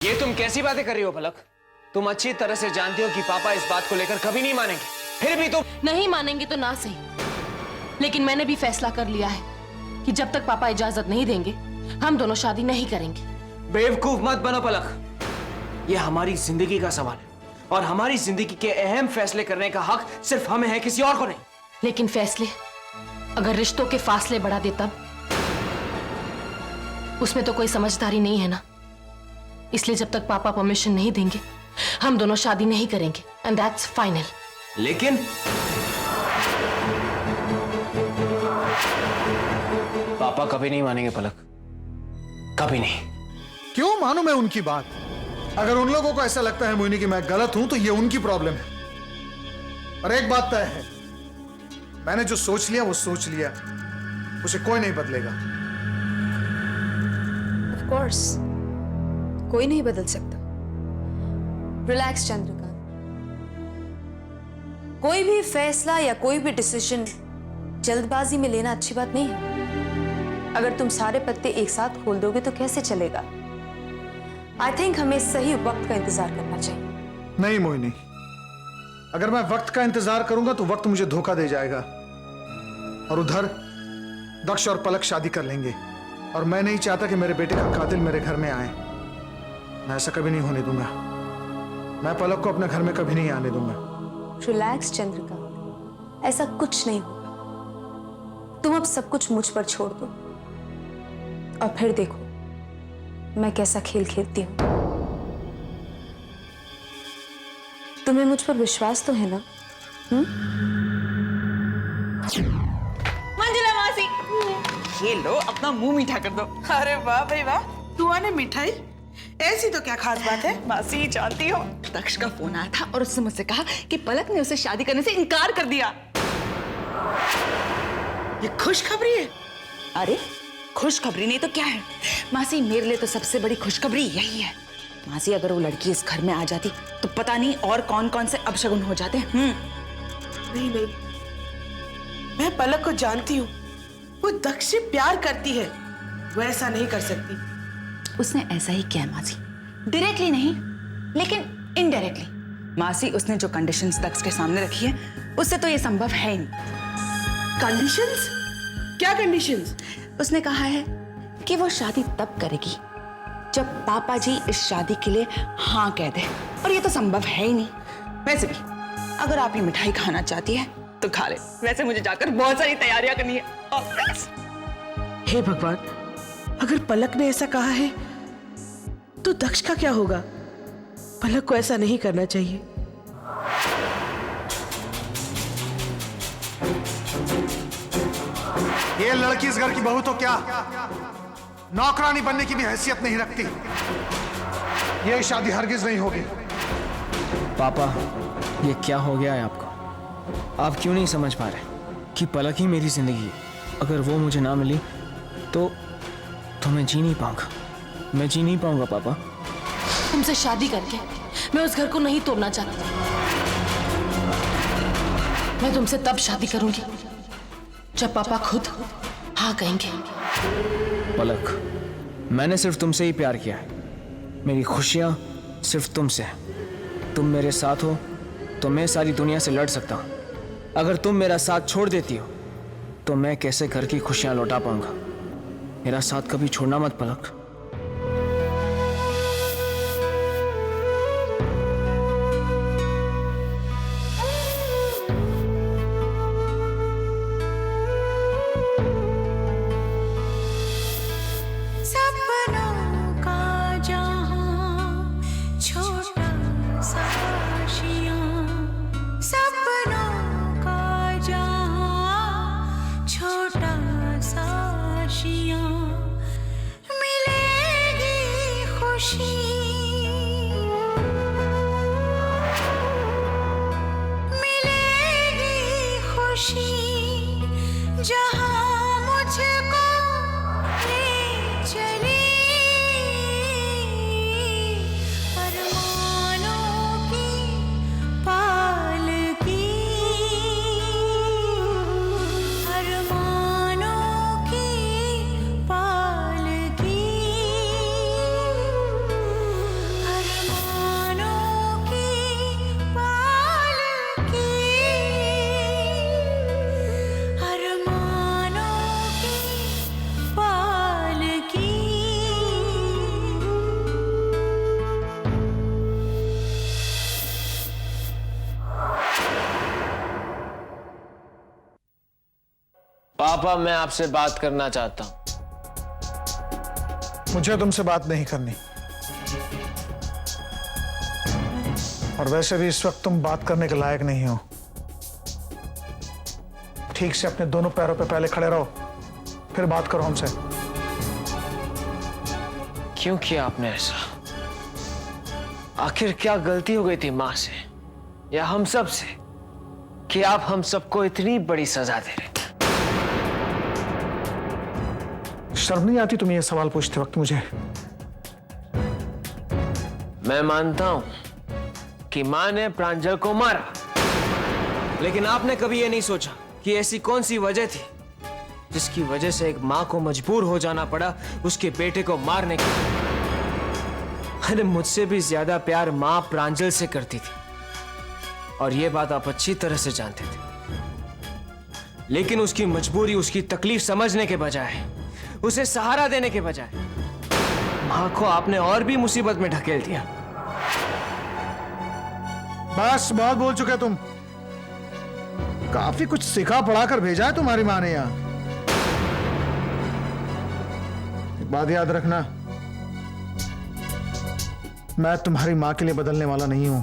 ये तुम कैसी बातें कर रही हो पलक? तुम अच्छी तरह से जानती हो कि पापा इस बात को लेकर कभी नहीं मानेंगे। फिर भी तुम नहीं मानेंगे तो ना सही, लेकिन मैंने भी फैसला कर लिया है कि जब तक पापा इजाजत नहीं देंगे हम दोनों शादी नहीं करेंगे। बेवकूफ मत बनो पलक। ये हमारी जिंदगी का सवाल है और हमारी जिंदगी के अहम फैसले करने का हक सिर्फ हमें है, किसी और को नहीं। लेकिन फैसले अगर रिश्तों के फासले बढ़ा दे तब उसमें तो कोई समझदारी नहीं है ना। इसलिए जब तक पापा परमिशन नहीं देंगे हम दोनों शादी नहीं करेंगे एंड दैट्स फाइनल। लेकिन पापा कभी नहीं मानेंगे पलक, कभी नहीं। क्यों मानूं मैं उनकी बात? अगर उन लोगों को ऐसा लगता है मोहिनी कि मैं गलत हूं तो ये उनकी प्रॉब्लम है। और एक बात तय है, मैंने जो सोच लिया वो सोच लिया, उसे कोई नहीं बदलेगा। ऑफ कोर्स कोई नहीं बदल सकता। रिलैक्स चंद्रकांत, कोई भी फैसला या कोई भी डिसीजन जल्दबाजी में लेना अच्छी बात नहीं है। अगर तुम सारे पत्ते एक साथ खोल दोगे तो कैसे चलेगा? आई थिंक हमें सही वक्त का इंतजार करना चाहिए। नहीं मोहिनी, अगर मैं वक्त का इंतजार करूंगा तो वक्त मुझे धोखा दे जाएगा और उधर दक्ष और पलक शादी कर लेंगे और मैं नहीं चाहता कि मेरे बेटे का कातिल मेरे घर में आए। मैं ऐसा कभी नहीं होने दूंगा। मैं पलक को अपने घर में कभी नहीं आने दूंगा। रिलैक्स चंद्रकांत, ऐसा कुछ नहीं होगा। तुम अब सब कुछ मुझ पर छोड़ दो और फिर देखो मैं कैसा खेल खेलती हूं। तुम्हें मुझ पर विश्वास तो है ना? मंजुला मासी, ये लो अपना मुंह मीठा कर दो। अरे वाह भाई वाह, तू आने मिठाई, ऐसी तो क्या खास बात है? मासी जानती हो, दक्ष का फोन आया था और उसने मुझसे कहा कि पलक ने उसे शादी करने से इनकार कर दिया। ये खुशखबरी है? अरे खुशखबरी नहीं तो क्या है मासी, मेरे लिए तो सबसे बड़ी खुशखबरी यही है। मासी अगर वो लड़की इस घर में आ जाती तो पता नहीं और कौन कौन से अपशगुन हो जाते। नहीं नहीं, मैं पलक को जानती हूँ, वो दक्ष से प्यार करती है, वो ऐसा नहीं कर सकती। उसने ऐसा ही किया मासी, डायरेक्टली नहीं लेकिन इनडायरेक्टली। मासी उसने जो कंडीशंस दक्ष के सामने रखी है उससे तो ये संभव है ही नहीं। कंडीशंस? क्या कंडीशंस? उसने कहा है कि वो शादी तब करेगी जब पापा जी इस शादी के लिए हाँ कह दे, और ये तो संभव है ही नहीं। वैसे भी अगर आप ये मिठाई खाना चाहती है तो खा ले, वैसे मुझे जाकर बहुत सारी तैयारियां करनी है। हे भगवान, अगर पलक ने ऐसा कहा है तो दक्ष का क्या होगा? पलक को ऐसा नहीं करना चाहिए। ये लड़की इस घर की बहू तो क्या नौकरानी बनने की भी हैसियत नहीं रखती। ये शादी हरगिज नहीं होगी। पापा, ये क्या हो गया है आपको? आप क्यों नहीं समझ पा रहे कि पलक ही मेरी जिंदगी है? अगर वो मुझे ना मिली तो मैं जी नहीं पाऊंगा। मैं जी नहीं पाऊंगा पापा। तुमसे शादी करके मैं उस घर को नहीं तोड़ना चाहती। मैं तुमसे तब शादी करूंगी जब पापा खुद हाँ कहेंगे। पलक, मैंने सिर्फ तुमसे ही प्यार किया है। मेरी खुशियां सिर्फ तुमसे हैं। तुम मेरे साथ हो तो मैं सारी दुनिया से लड़ सकता हूं। अगर तुम मेरा साथ छोड़ देती हो तो मैं कैसे घर की खुशियां लौटा पाऊंगा? मेरा साथ कभी छोड़ना मत पलक। पापा, मैं आपसे बात करना चाहता हूं। मुझे तुमसे बात नहीं करनी, और वैसे भी इस वक्त तुम बात करने के लायक नहीं हो। ठीक से अपने दोनों पैरों पे पहले खड़े रहो, फिर बात करो हमसे। क्यों किया आपने ऐसा? आखिर क्या गलती हो गई थी माँ से या हम सब से कि आप हम सबको इतनी बड़ी सजा दे रहे थे? शर्म नहीं आती तुम्हें ये सवाल पूछते वक्त मुझे? मैं मानता हूं कि माँ ने प्रांजल को मारा, लेकिन आपने कभी ये नहीं सोचा कि ऐसी कौन सी वजह थी जिसकी वजह से एक माँ को मजबूर हो जाना पड़ा उसके बेटे को मारने के लिए। अरे मुझसे भी ज्यादा प्यार माँ प्रांजल से करती थी, और ये बात आप अच्छी तरह से जानते थे। लेकिन उसकी मजबूरी, उसकी तकलीफ समझने के बजाय, उसे सहारा देने के बजाय, माँ को आपने और भी मुसीबत में ढकेल दिया। बस बहुत बोल चुके तुम। काफी कुछ सिखा पढ़ा कर भेजा है तुम्हारी माँ ने यहाँ। एक बात याद रखना, मैं तुम्हारी माँ के लिए बदलने वाला नहीं हूं।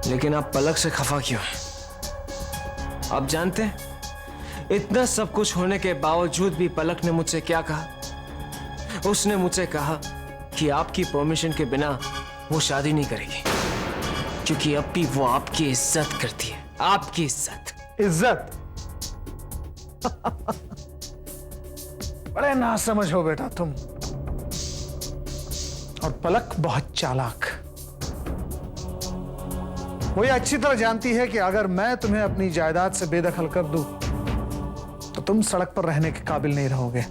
लेकिन आप पलक से खफा क्यों हैं? आप जानते हैं इतना सब कुछ होने के बावजूद भी पलक ने मुझसे क्या कहा? उसने मुझसे कहा कि आपकी परमिशन के बिना वो शादी नहीं करेगी, क्योंकि अब भी वो आपकी इज्जत करती है। आपकी इज्जत। इज्जत? बड़े नासमझ हो बेटा तुम। और पलक बहुत चालाक। वो ये अच्छी तरह जानती है कि अगर मैं तुम्हें अपनी जायदाद से बेदखल कर दूं तो तुम सड़क पर रहने के काबिल नहीं रहोगे।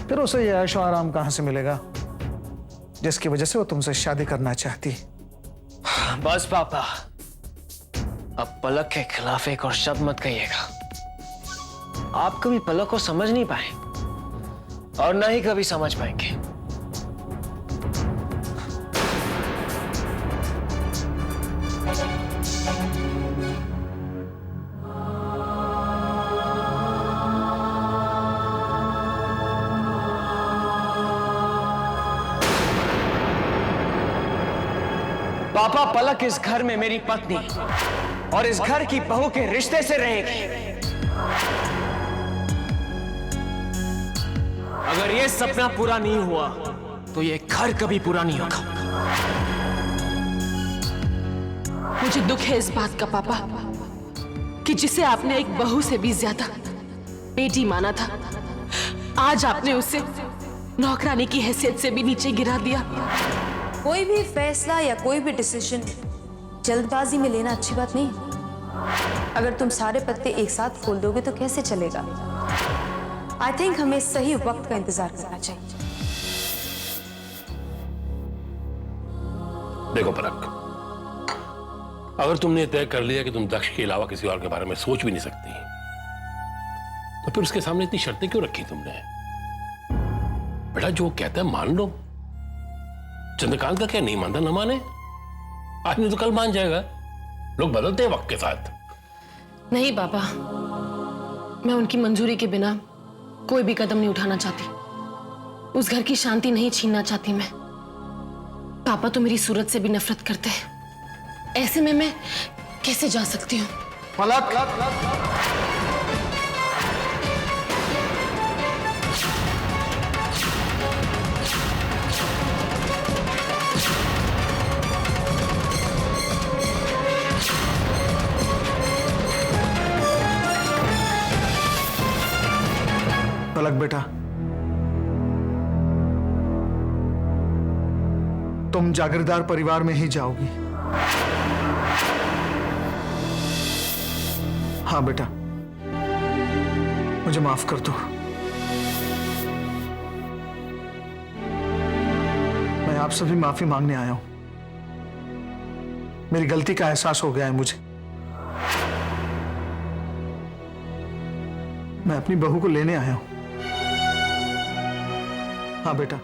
फिर उसे ये ऐशो आराम कहां से मिलेगा जिसकी वजह से वो तुमसे शादी करना चाहती। बस पापा, अब पलक के खिलाफ एक और शब्द मत कहिएगा। आप कभी पलक को समझ नहीं पाए और ना ही कभी समझ पाएंगे। पापा, पलक इस घर में मेरी पत्नी और इस घर की बहू के रिश्ते से रहेगी। अगर ये सपना पूरा नहीं हुआ तो ये घर कभी पूरा नहीं होगा। मुझे दुख है इस बात का पापा कि जिसे आपने एक बहू से भी ज्यादा बेटी माना था, आज आपने उसे नौकरानी की हैसियत से भी नीचे गिरा दिया। कोई भी फैसला या कोई भी डिसीजन जल्दबाजी में लेना अच्छी बात नहीं है। अगर तुम सारे पत्ते एक साथ खोल दोगे तो कैसे चलेगा? आई थिंक हमें सही वक्त का इंतजार करना चाहिए। देखो पलक, अगर तुमने तय कर लिया कि तुम दक्ष के अलावा किसी और के बारे में सोच भी नहीं सकती, तो फिर उसके सामने इतनी शर्तें क्यों रखी तुमने? बेटा जो कहता है मान लो। चंद्रकांत का क्या नहीं मानता? ना माने, आज नहीं तो कल मान जाएगा। लोग बदलते हैं वक्त के साथ। नहीं पापा, मैं उनकी मंजूरी के बिना कोई भी कदम नहीं उठाना चाहती। उस घर की शांति नहीं छीनना चाहती मैं। पापा तो मेरी सूरत से भी नफरत करते हैं, ऐसे में मैं कैसे जा सकती हूँ? पलक, पलक बेटा, तुम जागीरदार परिवार में ही जाओगी। हाँ बेटा, मुझे माफ कर दो। मैं आपसे भी माफी मांगने आया हूं। मेरी गलती का एहसास हो गया है मुझे। मैं अपनी बहू को लेने आया हूं। हाँ बेटा,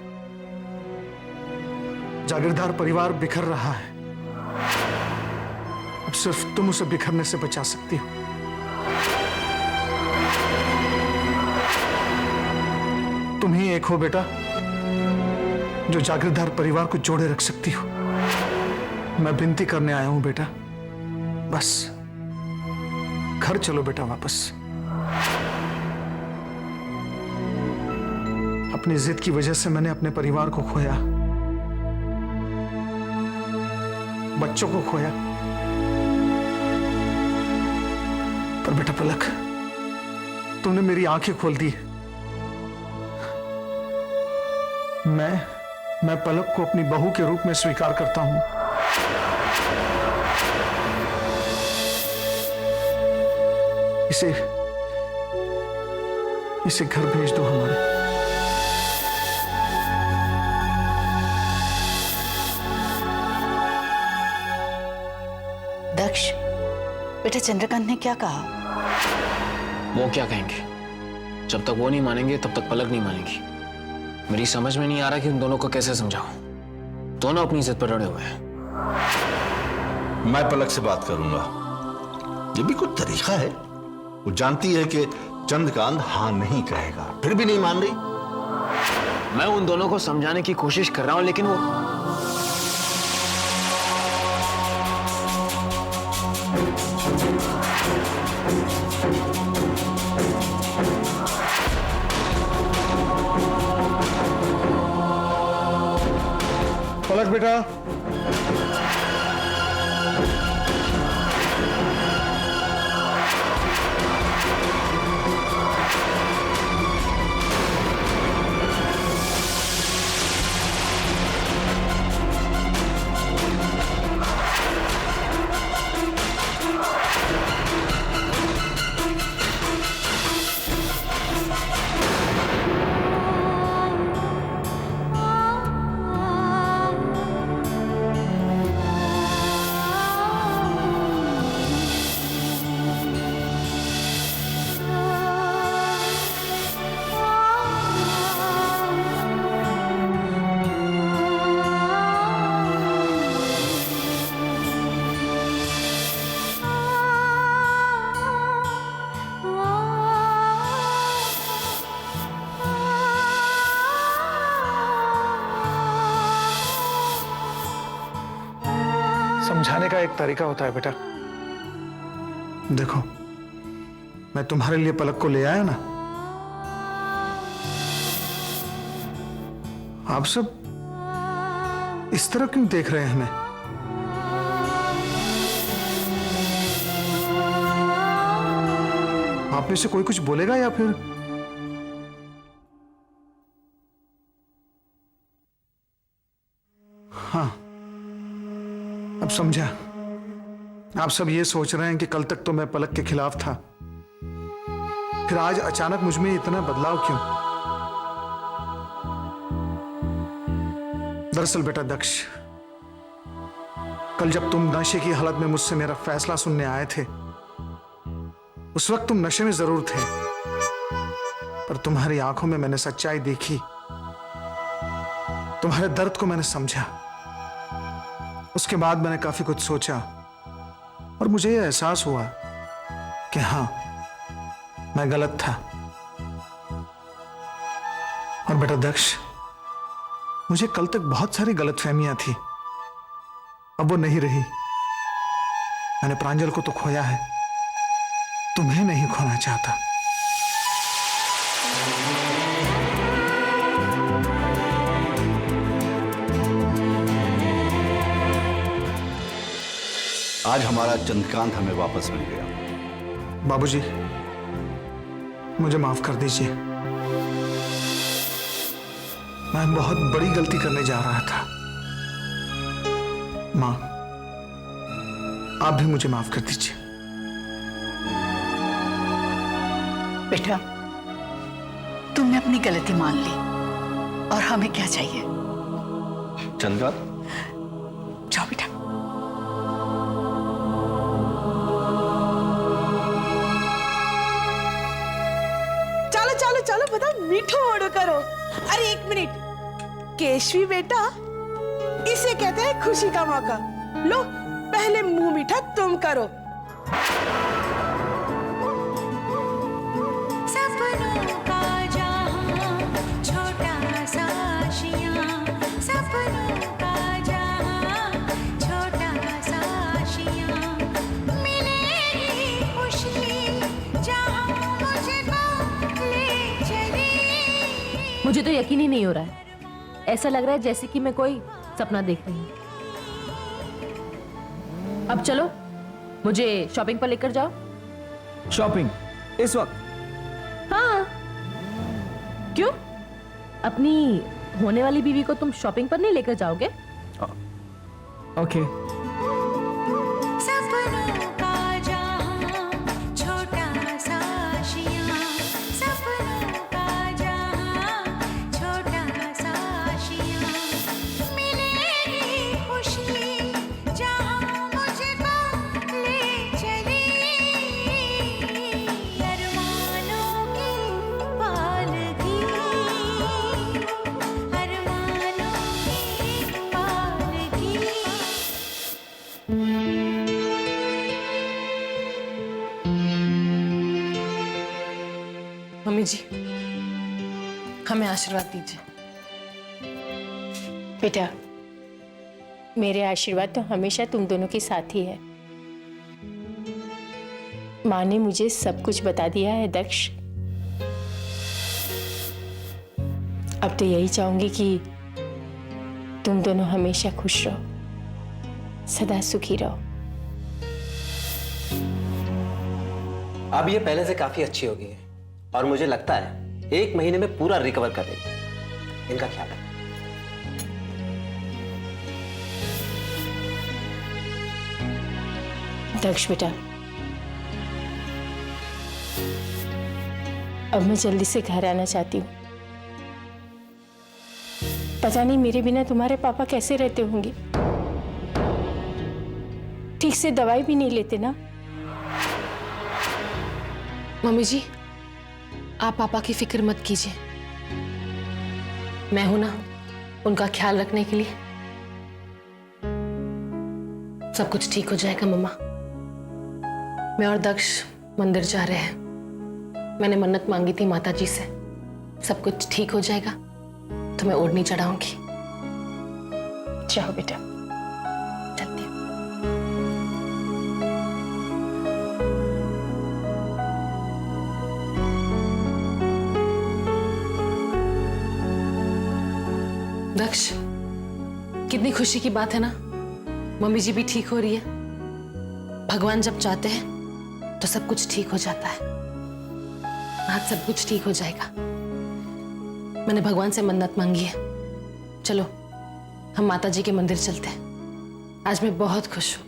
जागीरदार परिवार बिखर रहा है। अब सिर्फ तुम उसे बिखरने से बचा सकती हो। तुम ही एक हो बेटा जो जागीरदार परिवार को जोड़े रख सकती हो। मैं विनती करने आया हूं बेटा, बस घर चलो बेटा वापस। अपनी जिद की वजह से मैंने अपने परिवार को खोया, बच्चों को खोया। पर बेटा पलक, तुमने मेरी आंखें खोल दी। मैं पलक को अपनी बहू के रूप में स्वीकार करता हूं। इसे घर भेज दो हमारे। दक्ष, बेटा चंद्रकांत ने क्या कहा? वो क्या कहेंगे? जब तक वो नहीं मानेंगे तब तक पलक नहीं मानेगी। मेरी समझ में नहीं आ रहा कि उन दोनों को कैसे समझाऊं। दोनों अपनी इज्जत पर अड़े हुए हैं। मैं पलक से बात करूंगा। ये भी कुछ तरीका है? वो जानती है कि चंद्रकांत हाँ नहीं कहेगा, फिर भी नहीं मान रही। मैं उन दोनों को समझाने की कोशिश कर रहा हूं, लेकिन वो पलक बेटा, समझाने का एक तरीका होता है बेटा। देखो, मैं तुम्हारे लिए पलक को ले आया ना। आप सब इस तरह क्यों देख रहे हैं हमें? आप में से कोई कुछ बोलेगा या फिर? हाँ, अब समझा। आप सब ये सोच रहे हैं कि कल तक तो मैं पलक के खिलाफ था, फिर आज अचानक मुझ में इतना बदलाव क्यों? दरअसल बेटा दक्ष, कल जब तुम नशे की हालत में मुझसे मेरा फैसला सुनने आए थे, उस वक्त तुम नशे में जरूर थे, पर तुम्हारी आंखों में मैंने सच्चाई देखी, तुम्हारे दर्द को मैंने समझा। उसके बाद मैंने काफी कुछ सोचा और मुझे यह एहसास हुआ कि हाँ, मैं गलत था। और बेटा दक्ष, मुझे कल तक बहुत सारी गलतफहमियां थी, अब वो नहीं रही। मैंने प्रांजल को तो खोया है, तुम्हें नहीं खोना चाहता। आज हमारा चंद्रकांत हमें वापस मिल गया। बाबूजी, मुझे माफ कर दीजिए। मैं बहुत बड़ी गलती करने जा रहा था। मां, आप भी मुझे माफ कर दीजिए। बेटा, तुमने अपनी गलती मान ली और हमें क्या चाहिए? चंद्रकांत, जाओ बेटा। चलो चलो चलो, बता मीठो मोड़ो करो। अरे एक मिनट, केशवी बेटा, इसे कहते हैं खुशी का मौका। लो, पहले मुंह मीठा तुम करो। सपनों का जहां मुझे तो यकीन ही नहीं हो रहा है। ऐसा लग रहा है जैसे कि मैं कोई सपना देख रही हूँ। अब चलो, मुझे शॉपिंग पर लेकर जाओ। शॉपिंग इस वक्त? हाँ, क्यों? अपनी होने वाली बीवी को तुम शॉपिंग पर नहीं लेकर जाओगे? ओके। सपनों का जहां छोटा सा आशियां, सपनों का जहां छोटा सा आशियां, मिलेगी खुशी जहां मुझको ले चली, अरमानों की पालकी, अरमानों की पालकी। मम्मी जी, हमें आशीर्वाद दीजिए। बेटा, मेरे आशीर्वाद तो हमेशा तुम दोनों के साथ ही है। माँ ने मुझे सब कुछ बता दिया है दक्ष। अब तो यही चाहूंगी कि तुम दोनों हमेशा खुश रहो, सदा सुखी रहो। अब ये पहले से काफी अच्छी हो गई है और मुझे लगता है 1 महीने में पूरा रिकवर कर लेगी। इनका ख्याल रखना। दक्ष बेटा, अब मैं जल्दी से घर आना चाहती हूँ। पता नहीं मेरे बिना तुम्हारे पापा कैसे रहते होंगे। ठीक से दवाई भी नहीं लेते ना। मम्मी जी, आप पापा की फिक्र मत कीजिए, मैं हूं ना उनका ख्याल रखने के लिए। सब कुछ ठीक हो जाएगा मम्मा। मैं और दक्ष मंदिर जा रहे हैं। मैंने मन्नत मांगी थी माता जी से, सब कुछ ठीक हो जाएगा तो मैं ओढ़नी चढ़ाऊंगी। जाओ बेटा। चलती हूँ। दक्ष, कितनी खुशी की बात है ना, मम्मी जी भी ठीक हो रही है। भगवान जब चाहते हैं तो सब कुछ ठीक हो जाता है। आज सब कुछ ठीक हो जाएगा। मैंने भगवान से मन्नत मांगी है। चलो हम माता जी के मंदिर चलते हैं। आज मैं बहुत खुश हूँ।